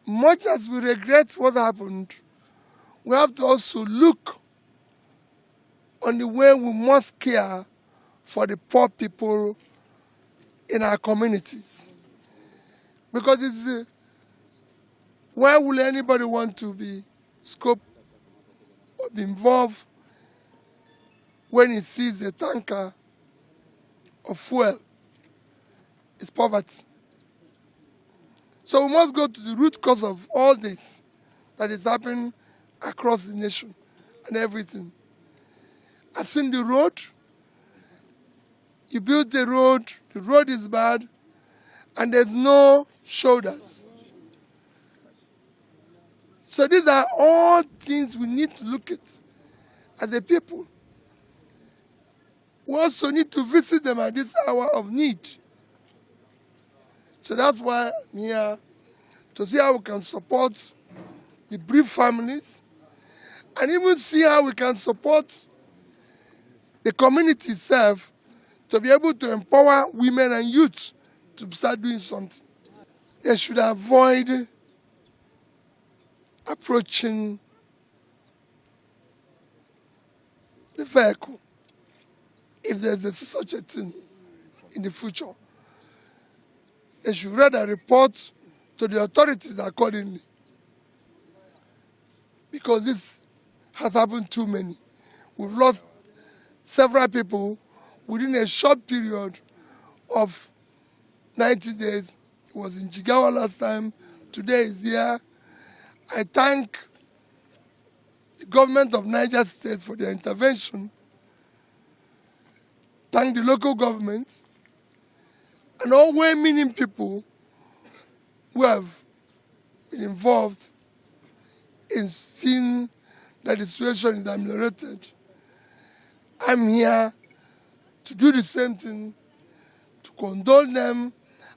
much as we regret what happened, we have to also look on the way we must care for the poor people in our communities. Because it's why will anybody want to be scoped or be involved when he sees a tanker of fuel? It's poverty. So we must go to the root cause of all this that is happening across the nation and everything. I've seen the road. You build the road is bad, and there's no shoulders. So these are all things we need to look at as a people. We also need to visit them at this hour of need. So that's why I'm here, to see how we can support the bereaved families, and even see how we can support the community itself to be able to empower women and youth to start doing something. They should avoid approaching the vehicle if there's such a thing in the future. They should rather report to the authorities accordingly, because this has happened too many. We've lost several people within a short period of 90 days. It was in Jigawa last time. Today is here. I thank the government of Niger State for their intervention. Thank the local government and all well-meaning people who have been involved in seeing that the situation is ameliorated. I'm here to do the same thing, to condole them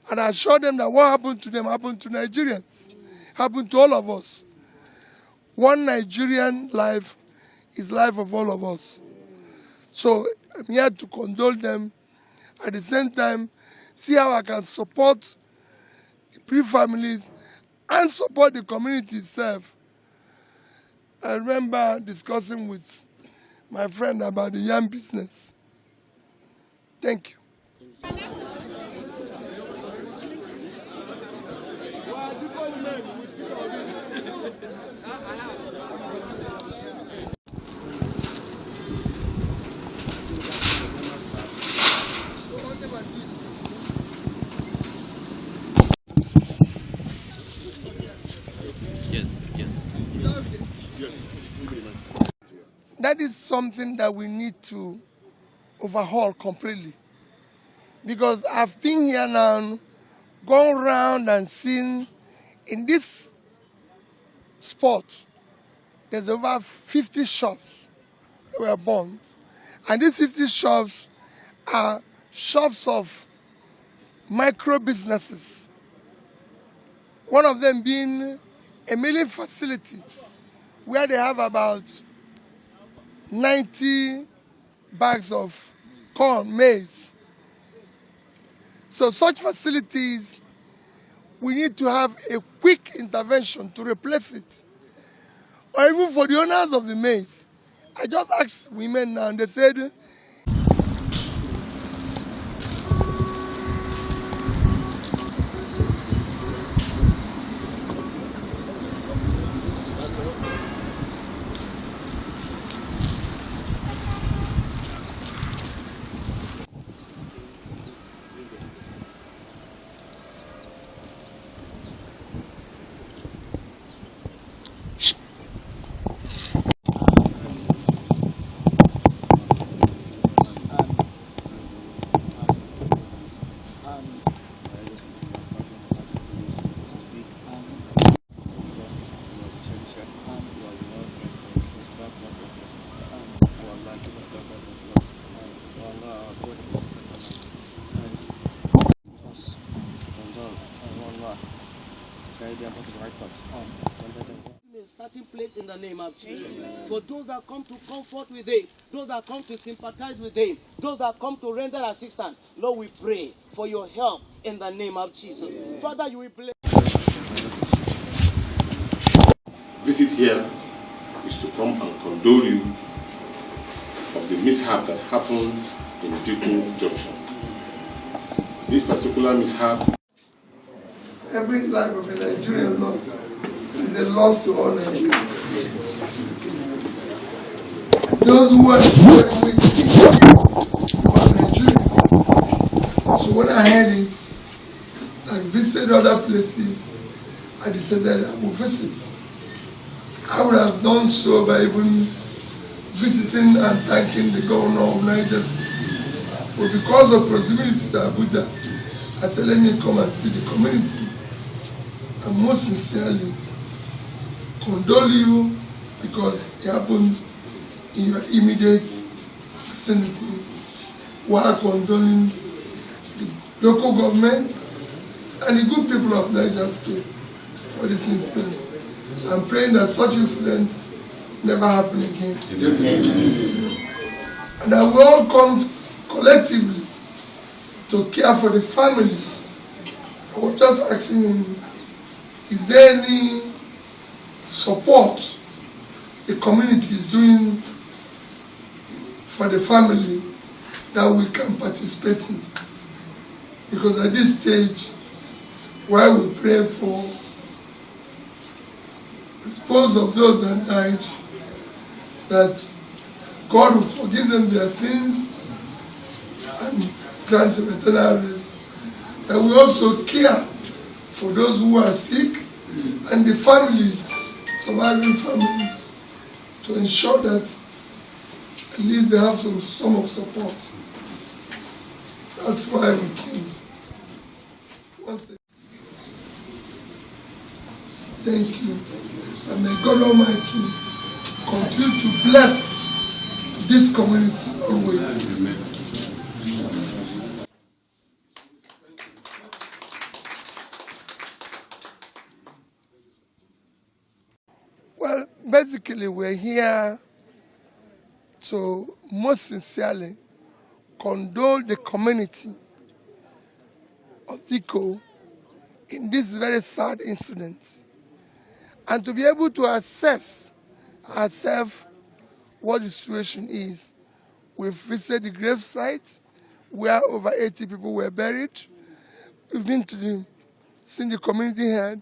and assure them that what happened to them happened to Nigerians, happened to all of us. One Nigerian life is life of all of us. So I'm here to condole them. At the same time, see how I can support the bereaved families and support the community itself. I remember discussing with my friend about the yam business. Thank you. That is something that we need to overhaul completely. Because I've been here now, gone around and seen in this spot, there's over 50 shops that were burned. And these 50 shops are shops of micro businesses. One of them being a milling facility where they have about 90 bags of corn, maize. So such facilities, we need to have a quick intervention to replace it. Or even for the owners of the maize. I just asked women now, and they said, starting place in the name of Jesus. Amen. For those that come to comfort with Him, those that come to sympathize with Him, those that come to render assistance, Lord, we pray for your help in the name of Jesus. Amen. Father, you will bless. visit here is to come and condole you of the mishap that happened in Diko Junction. This particular mishap. Every life of a Nigerian loss is a loss to all Nigerians. Those who are very wicked about Nigeria. So when I heard it, I visited other places. I decided I would visit. I would have done so by even visiting and thanking the governor of Niger State. But because of proximity to Abuja, I said, let me come and see the community. And most sincerely condole you because it happened in your immediate vicinity, while condoling the local government and the good people of Niger State for this incident. I'm praying that such incidents never happen again. And that we all come collectively to care for the families. I was just asking him, is there any support the community is doing for the family that we can participate in? Because at this stage, while we pray for the souls of those that died, that God will forgive them their sins and grant them eternal rest, that we also care for those who are sick and the families, surviving families, to ensure that at least they have some of support. That's why we came. Once again, thank you. And may God Almighty continue to bless this community always. Amen. Well, basically, we're here to most sincerely condole the community of Diko in this very sad incident, and to be able to assess ourselves what the situation is. We've visited the grave site where over 80 people were buried. We've been to seen the community head,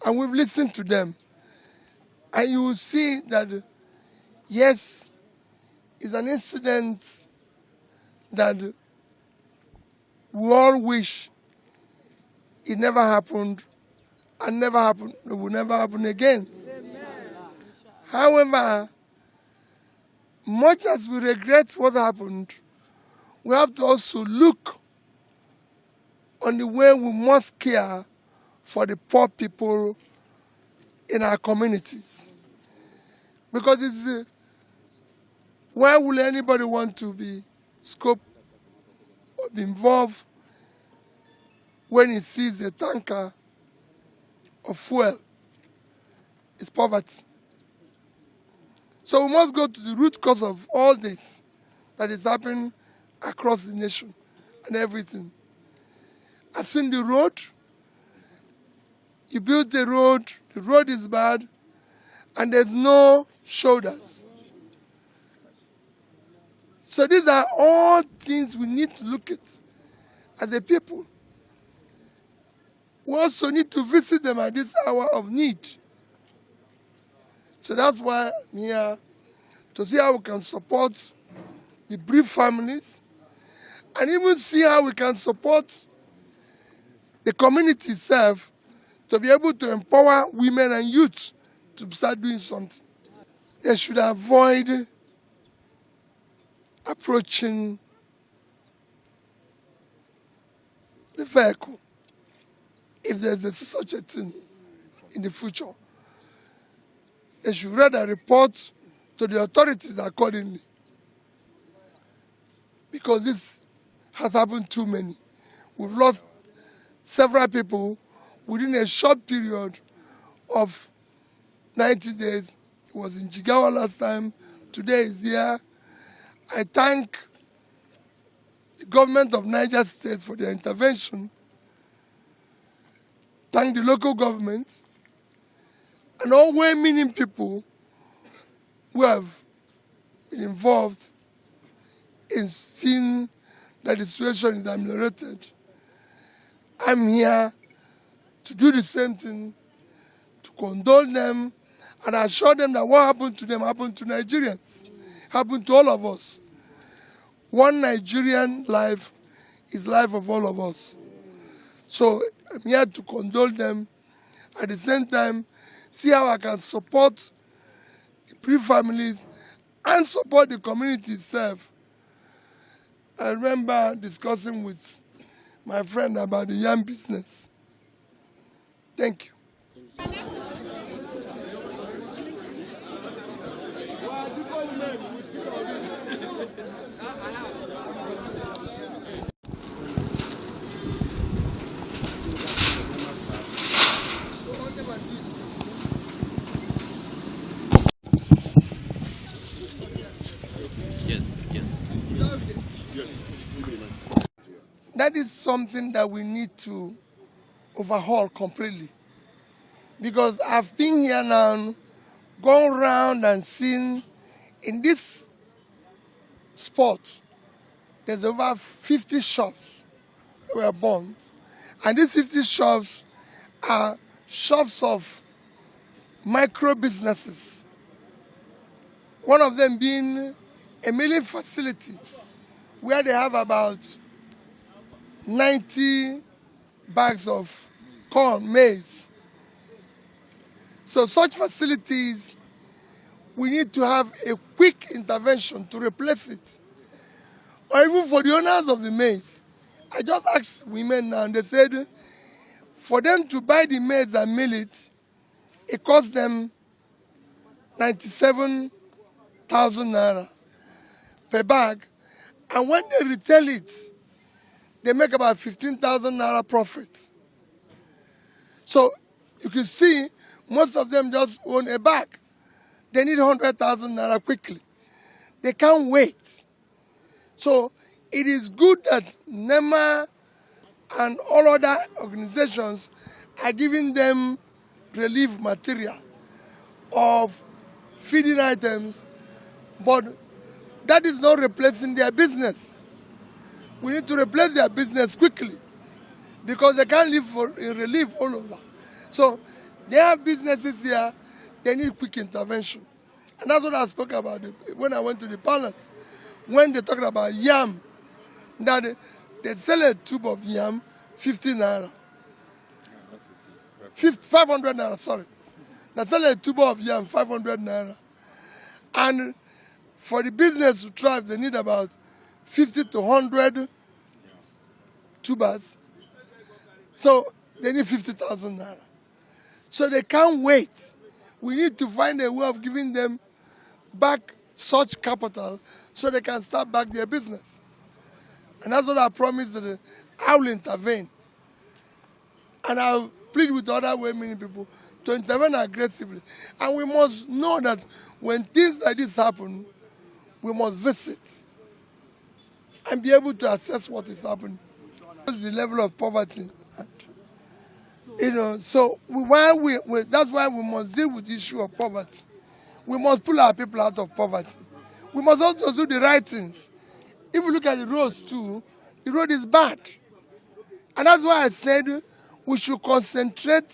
and we've listened to them. And you will see that, yes, it's an incident that we all wish it never happened and it will never happen again. Amen. However, much as we regret what happened, we have to also look on the way we must care for the poor people in our communities. Because it's why will anybody want to be scoped or be involved when he sees a tanker of fuel? It's poverty. So we must go to the root cause of all this that is happening across the nation and everything. I've seen the road. You build the road is bad, and there's no shoulders. So these are all things we need to look at as a people. We also need to visit them at this hour of need. So that's why I'm here, to see how we can support the bereaved families, and even see how we can support the community itself to be able to empower women and youth to start doing something. They should avoid approaching the vehicle if there's such a thing in the future. They should rather report to the authorities accordingly, because this has happened too many. We've lost several people within a short period of 90 days. It was in Jigawa last time. Today is here. I thank the government of Niger State for their intervention. Thank the local government. and all well-meaning people who have been involved in seeing that the situation is ameliorated. I'm here to do the same thing, to condole them and assure them that what happened to them happened to Nigerians, happened to all of us. One Nigerian life is life of all of us. So I'm here to condole them, at the same time see how I can support the bereaved families and support the community itself. I remember discussing with my friend about the yam business. Thank you. That is something that we need to overhaul completely. Because I've been here now, gone around and seen in this spot, there's over 50 shops that were burned. And these 50 shops are shops of micro businesses. One of them being a milling facility where they have about 90 bags of corn, maize. So such facilities, we need to have a quick intervention to replace it. Or even for the owners of the maize. I just asked women now, and they said for them to buy the maize and mill it, it costs them 97,000 naira per bag. And when they retail it, they make about 15,000 naira profit. So you can see most of them just own a bag. They need 100,000 naira quickly. They can't wait. So it is good that NEMA and all other organizations are giving them relief material of feeding items, but that is not replacing their business. We need to replace their business quickly because they can't live in relief all over. So they have businesses here, they need quick intervention. And that's what I spoke about when I went to the palace. When they talked about yam, that they sell a tube of yam, 50 naira. 500 naira, sorry. They sell a tube of yam, 500 naira. And for the business to thrive, they need about 50 to 100 tubers. So they need 50,000 naira. So they can't wait. We need to find a way of giving them back such capital so they can start back their business. And that's what I promised that I will intervene. And I'll plead with other well-meaning people to intervene aggressively. And we must know that when things like this happen, we must visit and be able to assess what is happening. What's the level of poverty? So that's why we must deal with the issue of poverty. We must pull our people out of poverty. We must also do the right things. If you look at the roads too, the road is bad. And that's why I said we should concentrate